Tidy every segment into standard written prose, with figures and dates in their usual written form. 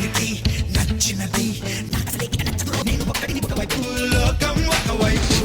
నచ్చింది నచ్చినది నేను ఒకటి ఒకవైపు లోకం ఒకవైపు.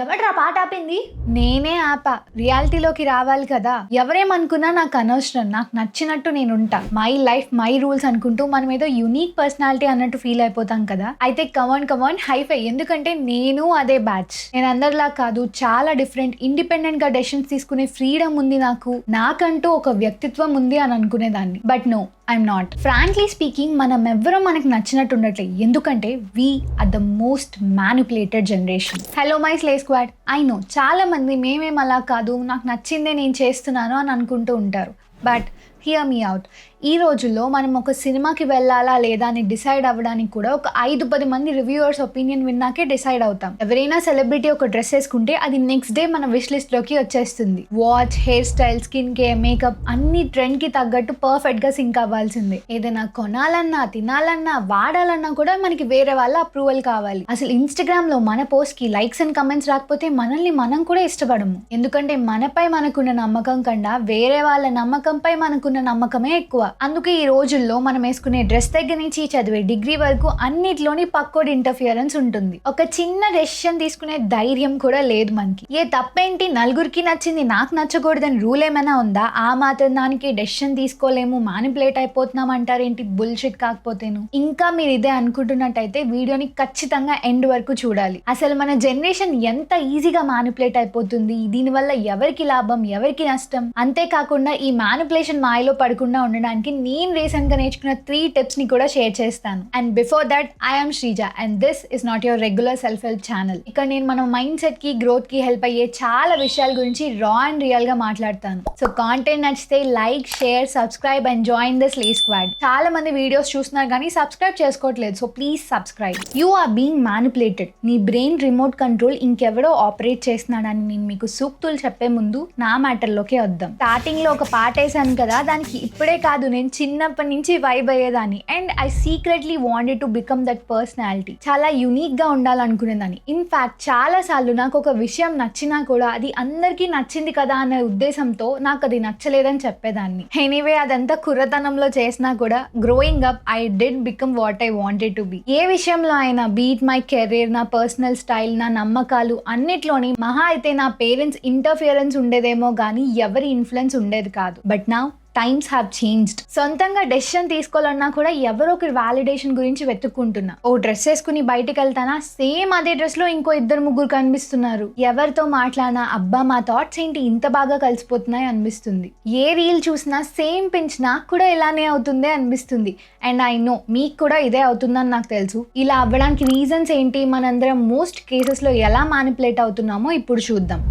ఎవడ్రా పాట ఆపింది? నేనే ఆపా. రియాలిటీలోకి రావాలి కదా. ఎవరేమనుకున్నా నాకు అనవసరం. నాకు నచ్చినట్టు నేను ఉంటా. మై లైఫ్ మై రూల్స్ అనుకుంటూ మనం ఏదో యూనిక్ పర్సనాలిటీ అన్నట్టు ఫీల్ అయిపోతాం కదా. అయితే కమాన్ హైఫై. ఎందుకంటే నేను అదే బ్యాచ్. నేను అందరిలా కాదు, చాలా డిఫరెంట్. ఇండిపెండెంట్ గా డెసిషన్స్ తీసుకునే ఫ్రీడమ్ ఉంది నాకు. నాకంటూ ఒక వ్యక్తిత్వం ఉంది అని అనుకునేదాన్ని. But no, I'm not. Frankly speaking, మనం ఎవ్వరూ మనకు నచ్చినట్టు ఉండట్లేదు. ఎందుకంటే we are the most manipulated generation. Hello my slay squad. I know చాలా మంది మేమేం అలా కాదు, నాకు నచ్చిందే నేను చేస్తున్నాను అని అనుకుంటూ ఉంటారు. But here me out. ఈ రోజుల్లో మనం ఒక సినిమాకి వెళ్ళాలా లేదా అని డిసైడ్ అవ్వడానికి కూడా ఒక 5-10 మంది రివ్యూవర్స్ ఒపీనియన్ విన్నాకే డిసైడ్ అవుతాం. ఎవరైనా సెలబ్రిటీ ఒక డ్రెస్ వేసుకుంటే అది నెక్స్ట్ డే మన విష్ లిస్ట్ లోకి వచ్చేస్తుంది. Watch, hair style, skin care, makeup అన్ని ట్రెండ్ కి తగ్గట్టు పర్ఫెక్ట్ గా సింక్ అవ్వాల్సిందే. ఏదైనా కొనాలన్నా, తినాలన్నా, వాడాలన్నా కూడా మనకి వేరే వాళ్ళ అప్రూవల్ కావాలి. అసలు ఇన్స్టాగ్రామ్ లో మన పోస్ట్ కి లైక్స్ అండ్ కమెంట్స్ రాకపోతే మనల్ని మనం కూడా ఇష్టపడము. ఎందుకంటే మనపై మనకున్న నమ్మకం కన్నా వేరే వాళ్ళ నమ్మకంపై మనకున్న నమ్మకమే ఎక్కువ. అందుకే ఈ రోజుల్లో మనం వేసుకునే డ్రెస్ దగ్గర నుంచి చదివే డిగ్రీ వరకు అన్నిట్లోని పక్కోడి ఇంటర్ఫియరెన్స్ ఉంటుంది. ఒక చిన్న డెసిషన్ తీసుకునే ధైర్యం కూడా లేదు మనకి. ఏ తప్పేంటి, నలుగురికి నచ్చింది నాకు నచ్చకూడదని రూల్ ఏమైనా ఉందా? ఆ మాత్రం దానికి డెసిషన్ తీసుకోలేము, మ్యానిపులేట్ అయిపోతున్నాం అంటారేంటి? బుల్షిట్ కాకపోతేను. ఇంకా మీరు ఇదే అనుకుంటున్నట్టయితే వీడియోని ఖచ్చితంగా ఎండ్ వరకు చూడాలి. అసలు మన జనరేషన్ ఎంత ఈజీగా మ్యానిపులేట్ అయిపోతుంది, దీనివల్ల ఎవరికి లాభం, ఎవరికి నష్టం, అంతేకాకుండా ఈ మ్యానిపులేషన్ మాయలో పడకుండా ఉండడానికి నేను రీసెంట్ గా నేర్చుకున్న 3 టిప్స్ ని కూడా షేర్ చేస్తాను. And before that, I'm Sreeja and this is not your regular self help channel. ఇక్కడ నేను మన మైండ్ సెట్ కి, గ్రోత్ కి హెల్ప్ అయ్యే చాలా విషయాల గురించి రా అండ్ రియల్ గా మాట్లాడతాను. సో కాంటెంట్ నచ్చితే like, share, subscribe and join the slay squad. చాలా మంది వీడియోస్ చూస్తున్నారు కానీ సబ్స్క్రైబ్ చేసుకోవట్లేదు. So please subscribe. You are being manipulated. నీ బ్రెయిన్ రిమోట్ కంట్రోల్ ఇంకెవడో ఆపరేట్ చేస్తున్నాడని నేను మీకు సూక్తులు చెప్పే ముందు నా మ్యాటర్ లోకే వద్దాం. స్టార్టింగ్ లో ఒక పాట వేసాను కదా, దానికి ఇప్పుడే కాదు, నేను చిన్నప్పటి నుంచి వైబ్ అయ్యేదాన్ని. And I secretly wanted to become that personality. చాలా యూనిక్ గా ఉండాలనుకునేదాన్ని. ఇన్ఫాక్ట్ చాలా సార్లు నాకు ఒక విషయం నచ్చినా కూడా అది అందరికీ నచ్చింది కదా అనే ఉద్దేశంతో నాకు అది నచ్చలేదని చెప్పేదాన్ని. ఎనీవే, అదంతా కుర్రతనంలో చేసినా కూడా growing up I did become what I wanted to be. ఏ విషయంలో అయినా, బీట్ మై కెరీర్, నా పర్సనల్ స్టైల్, నా నమ్మకాలు అన్నిట్లోని మహా అయితే నా పేరెంట్స్ ఇంటర్ఫియరెన్స్ ఉండేదేమో కానీ ఎవరి ఇన్ఫ్లుయెన్స్ ఉండేది కాదు. But now times have changed. సొంతంగా డెసిషన్ తీసుకోవాలన్నా కూడా ఎవరో ఒకరి వాలిడేషన్ గురించి వెతుక్కుంటున్నా. ఓ డ్రెస్ వేసుకుని బయటకు వెళ్తానా, సేమ్ అదే డ్రెస్ లో ఇంకో 2-3 కనిపిస్తున్నారు. ఎవరితో మాట్లాడినా అబ్బా మా థాట్స్ ఏంటి ఇంత బాగా కలిసిపోతున్నాయి అనిపిస్తుంది. ఏ రీల్ చూసినా సేమ్ పించ్ నాకు కూడా ఇలానే అవుతుందే అనిపిస్తుంది. అండ్ ఐ నో మీకు కూడా ఇదే అవుతుందని నాకు తెలుసు. ఇలా అవ్వడానికి రీజన్స్ ఏంటి, మనందరం మోస్ట్ కేసెస్ లో ఎలా మ్యానిపులేట్ అవుతున్నామో ఇప్పుడు చూద్దాం.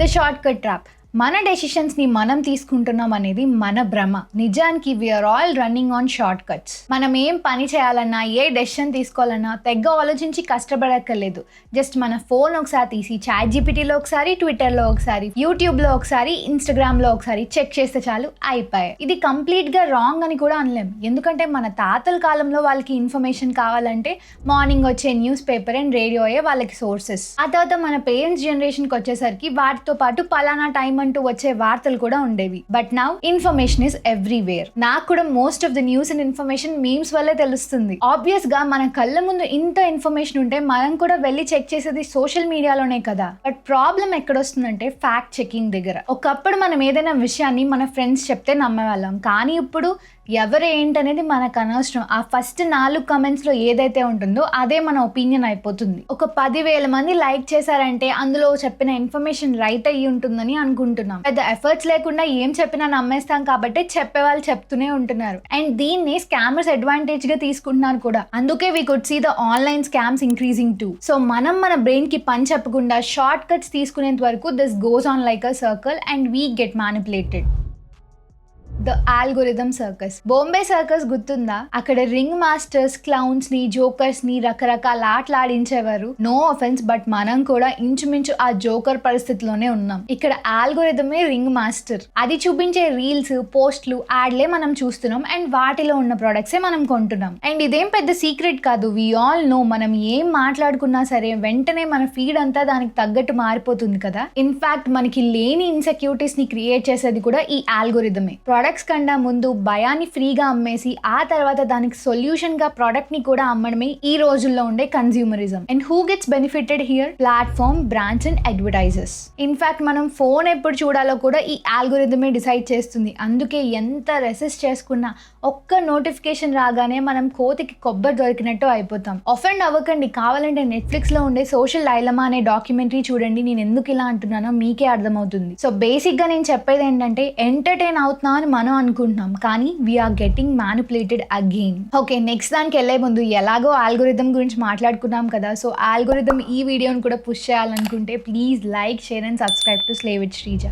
The shortcut trap. మన డెసిషన్స్ని మనం తీసుకుంటున్నాం అనేది మన భ్రమ. నిజానికి we're all running on shortcuts. మనం ఏం పని చేయాలన్నా, ఏ డెసిషన్ తీసుకోవాలన్నా తెగ్గ ఆలోచించి కష్టపడక్కర్లేదు. జస్ట్ మన ఫోన్ ఒకసారి తీసి ChatGPTలో ఒకసారి, ట్విట్టర్లో ఒకసారి, యూట్యూబ్లో ఒకసారి, ఇన్స్టాగ్రామ్లో ఒకసారి చెక్ చేస్తే చాలు, అయిపోయాయి. ఇది కంప్లీట్గా రాంగ్ అని కూడా అనలేం. ఎందుకంటే మన తాతల కాలంలో వాళ్ళకి ఇన్ఫర్మేషన్ కావాలంటే మార్నింగ్ వచ్చే న్యూస్ పేపర్ అండ్ రేడియోయే వాళ్ళకి సోర్సెస్. ఆ తర్వాత మన పేరెంట్స్ జనరేషన్కి వచ్చేసరికి వాటితో పాటు పలానా టైం అంటూ వచ్చే వార్తలు కూడా ఉండేవి. But now information is everywhere. నాకు కూడా most of the news and information memes వల్లే తెలుస్తుంది. ఆబ్వియస్ గా మన కళ్ళ ముందు ఇంత ఇన్ఫర్మేషన్ ఉంటే మనం కూడా వెళ్ళి చెక్ చేసేది సోషల్ మీడియాలోనే కదా. బట్ ప్రాబ్లం ఎక్కడొస్తుందంటే ఫ్యాక్ట్ చెకింగ్ దగ్గర. ఒకప్పుడు మనం ఏదైనా విషయాన్ని మన ఫ్రెండ్స్ చెప్తే నమ్మేవాళ్ళం, కానీ ఇప్పుడు ఎవరు ఏంటనేది మనకు అనవసరం. ఆ ఫస్ట్ 4 కమెంట్స్ లో ఏదైతే ఉంటుందో అదే మన ఒపీనియన్ అయిపోతుంది. ఒక 10,000 మంది లైక్ చేశారంటే అందులో చెప్పిన ఇన్ఫర్మేషన్ రైట్ అయ్యి ఉంటుందని అనుకుంటున్నాం. పెద్ద ఎఫర్ట్స్ లేకుండా ఏం చెప్పినా నమ్మేస్తాం కాబట్టి చెప్పే వాళ్ళు చెప్తూనే ఉంటున్నారు. అండ్ దీన్ని స్కామర్స్ అడ్వాంటేజ్ గా తీసుకుంటున్నారు కూడా. అందుకే we could see the online scams increasing too. So మనం మన బ్రెయిన్ కి పని చెప్పకుండా షార్ట్ కట్స్ తీసుకునేంత వరకు this goes on like a circle and we get manipulated. The algorithm circus. Bombay circus గుర్తుందా? అక్కడ రింగ్ మాస్టర్స్, క్లౌన్స్ ని, జోకర్స్ ని రకరకాల ఆటలు ఆడించేవారు. నో ఆఫెన్స్, బట్ మనం కూడా ఇంచుమించు ఆ జోకర్ పరిస్థితిలోనే ఉన్నాం. ఇక్కడ ఆల్గోరిథమే రింగ్ మాస్టర్. అది చూపించే రీల్స్, పోస్ట్లు, యాడ్లే మనం చూస్తున్నాం అండ్ వాటిలో ఉన్న ప్రొడక్ట్సే మనం కొంటున్నాం. అండ్ ఇదేం పెద్ద సీక్రెట్ కాదు. వి ఆల్ నో మనం ఏం మాట్లాడుకున్నా సరే వెంటనే మన ఫీడ్ అంతా దానికి తగ్గట్టు మారిపోతుంది కదా. ఇన్ఫాక్ట్ మనకి లేని ఇన్సెక్యూరిటీస్ ని క్రియేట్ చేసేది కూడా ఈ ఆల్గోరిథమే. ప్రొడక్ట్స్ కన్నా ముందు భయాన్ని ఫ్రీగా అమ్మేసి ఆ తర్వాత దానికి సొల్యూషన్ గా ప్రొడక్ట్ ని కూడా అమ్మడమే ఈ రోజుల్లో ఉండే consumerism. And who gets benefited here? Platform, brands and advertisers. In fact మనం ఫోన్ ఎప్పుడు చూడాలో కూడా ఈ ఆల్గోరిథమే డిసైడ్ చేస్తుంది. అందుకే ఎంత రెసిస్ట్ చేసుకున్నా ఒక్క నోటిఫికేషన్ రాగానే మనం కోతికి కొబ్బరి దొరికినట్టు అయిపోతాం. ఆఫెండ్ అవ్వకండి, కావాలంటే నెట్ఫ్లిక్స్ లో ఉండే సోషల్ డైలమా అనే డాక్యుమెంటరీ చూడండి. నేను ఎందుకు ఇలా అంటున్నానో మీకే అర్థమవుతుంది. సో బేసిక్ గా నేను చెప్పేది ఏంటంటే ఎంటర్టైన్ అవుతున్నా అని మనం అనుకుంటున్నాం, కానీ we're getting manipulated again. Okay, next దానికి వెళ్లే ముందు ఎలాగో ఆల్గోరిథం గురించి మాట్లాడుకున్నాం కదా, సో ఆల్గోరిథం ఈ వీడియోని కూడా పుష్ చేయాలనుకుంటే please like, share and subscribe to slay with Sreeja.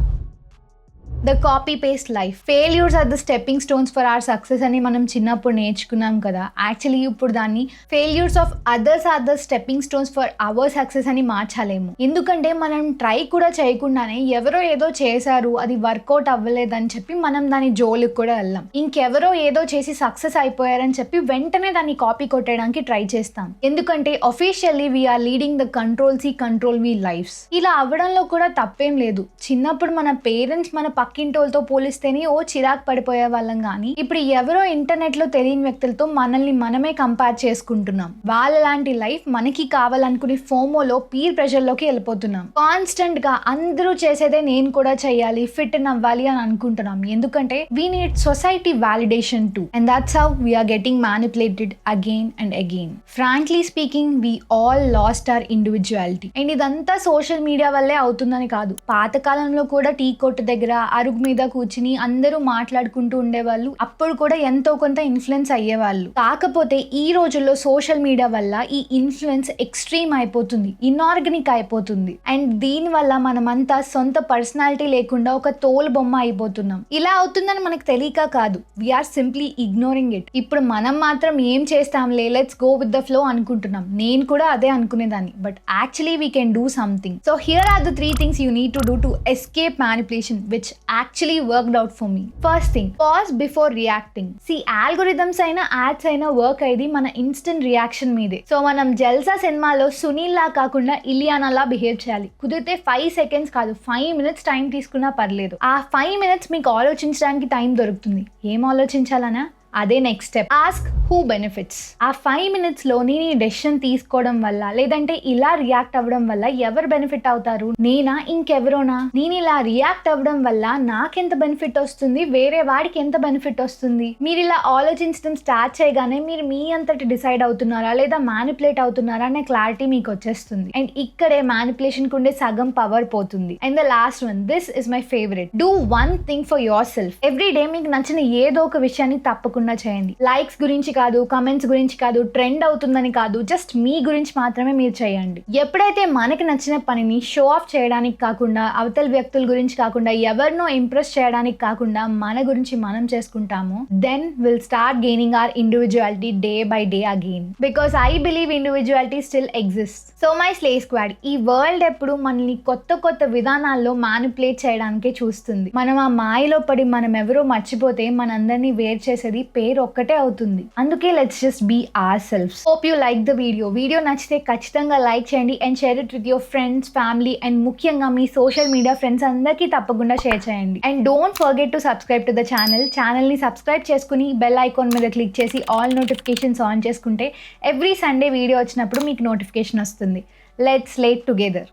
The copy paste life. Failures are the stepping stones for our success అని మనం చిన్నప్పుడు నేర్చుకున్నాం కదా. యాక్చువల్లీ ఇప్పుడు దాన్ని failures of others are the stepping stones for our success అని మార్చాలేము. ఎందుకంటే మనం ట్రై కూడా చేయకుండానే ఎవరో ఏదో చేశారు, అది వర్కౌట్ అవ్వలేదని చెప్పి మనం దాని జోలికి కూడా వెళ్ళాం. ఇంకెవరో ఏదో చేసి సక్సెస్ అయిపోయారని చెప్పి వెంటనే దాన్ని కాపీ కొట్టడానికి ట్రై చేస్తాం. ఎందుకంటే officially we're leading the control C control V lifes. ఇలా అవ్వడంలో కూడా తప్పేం లేదు. చిన్నప్పుడు మన పేరెంట్స్ మన పక్కింటోళ్ళతో పోలిస్తేనే ఓ చిరాకు పడిపోయే వాళ్ళం, కానీ ఇప్పుడు ఎవరో ఇంటర్నెట్ లో తెలియని వ్యక్తులతో మనల్ని మనమే కంపేర్ చేసుకుంటున్నాం. వాళ్ళలాంటి లైఫ్ మనకి కావాలనుకునే ఫోమోలో పీర్ ప్రెషర్ లోకి వెళ్ళిపోతున్నాం. కాన్స్టెంట్ గా అందరూ చేసేదే నేను కూడా చేయాలి, ఫిట్ అవ్వాలి అని అనుకుంటున్నాం. ఎందుకంటే we need society validation too, and that's how we are getting manipulated again and again. Frankly speaking, we all lost our individuality. And ఇదంతా సోషల్ మీడియా వల్లే అవుతుందని కాదు. పాతకాలంలో కూడా టీ కొట్టు దగ్గర అరుగు మీద కూర్చుని అందరూ మాట్లాడుకుంటూ ఉండేవాళ్ళు. అప్పుడు కూడా ఎంతో కొంత ఇన్ఫ్లుయెన్స్ అయ్యేవాళ్ళు. కాకపోతే ఈ రోజుల్లో సోషల్ మీడియా వల్ల ఈ ఇన్ఫ్లుయెన్స్ ఎక్స్ట్రీమ్ అయిపోతుంది, ఇన్ఆర్గానిక్ అయిపోతుంది. అండ్ దీని వల్ల మనమంతా సొంత పర్సనాలిటీ లేకుండా ఒక తోలు బొమ్మ అయిపోతున్నాం. ఇలా అవుతుందని మనకు తెలియక కాదు, వీఆర్ సింప్లీ ఇగ్నోరింగ్ ఇట్. ఇప్పుడు మనం మాత్రం ఏం చేస్తాంలే, let's go with the flow అనుకుంటున్నాం. నేను కూడా అదే అనుకునేదాన్ని, but actually we can do something. So here are the 3 things you need to do to escape manipulation, which actually worked out for me. First thing, pause before reacting. See, algorithms అయినా ads అయినా work అయ్యేది మన instant reaction మీదే. So మనం జల్సా సినిమాలో సునీల్ లా కాకుండా ఇలియానాలా behave చేయాలి. కుదిరితే 5 seconds కాదు, 5 minutes టైం తీసుకున్నా పర్లేదు. ఆ 5 minutes మీకు ఆలోచించడానికి టైం దొరుకుతుంది. ఏం ఆలోచించాలనా? అదే next step. Ask who benefits. ఆ 5 minutes లో నేను ఈ డెసిషన్ తీసుకోవడం వల్ల, లేదంటే ఇలా రియాక్ట్ అవ్వడం వల్ల ఎవరు బెనిఫిట్ అవుతారు? నేనా, ఇంకెవరోనా? నేను ఇలా రియాక్ట్ అవ్వడం వల్ల నాకెంత బెనిఫిట్ వస్తుంది, వేరే వాడికి ఎంత బెనిఫిట్ వస్తుంది? మీరు ఇలా ఆలోచించడం స్టార్ట్ చేయగానే మీరు మీ అంతటి డిసైడ్ అవుతున్నారా లేదా మ్యానిపులేట్ అవుతున్నారా అనే క్లారిటీ మీకు వచ్చేస్తుంది. అండ్ ఇక్కడే మ్యానిపులేషన్ కుండే సగం పవర్ పోతుంది. And the last one, this is my favourite. Do one thing for your self. Every day మీకు నచ్చిన ఏదో ఒక విషయాన్ని తప్పకుండా చేయండి. లైక్స్ గురించి కాదు, కమెంట్స్ గురించి కాదు, ట్రెండ్ అవుతుందని కాదు, జస్ట్ మీ గురించి మాత్రమే మీరు చేయండి. ఎప్పుడైతే మనకి నచ్చిన పనిని షో ఆఫ్ చేయడానికి కాకుండా, అవతల వ్యక్తుల గురించి కాకుండా, ఎవరినో ఇంప్రెస్ చేయడానికి కాకుండా మన గురించి మనం చేసుకుంటామో, then will start gaining our individuality day by day again. Because I believe individuality still exist. So my slay squad, ఈ వరల్డ్ ఎప్పుడు మనల్ని కొత్త కొత్త విధానాల్లో మ్యానిపులేట్ చేయడానికే చూస్తుంది. మనం ఆ మాయలో పడి మనం ఎవరో మర్చిపోతే మనందరినీ వేరు చేసేది పేరు ఒక్కటే అవుతుంది. అందుకే let's just be our selves. Hope you like the video. Video నచ్చితే ఖచ్చితంగా లైక్ చేయండి and share it with your friends, family and ముఖ్యంగా మీ సోషల్ మీడియా ఫ్రెండ్స్ అందరికీ తప్పకుండా షేర్ చేయండి. And don't forget to subscribe to the channel ని subscribe చేసుకుని బెల్ ఐకాన్ మీద క్లిక్ చేసి ఆల్ నోటిఫికేషన్స్ ఆన్ చేసుకుంటే ఎవ్రీ సండే వీడియో వచ్చినప్పుడు మీకు నోటిఫికేషన్ వస్తుంది. Let's slay together.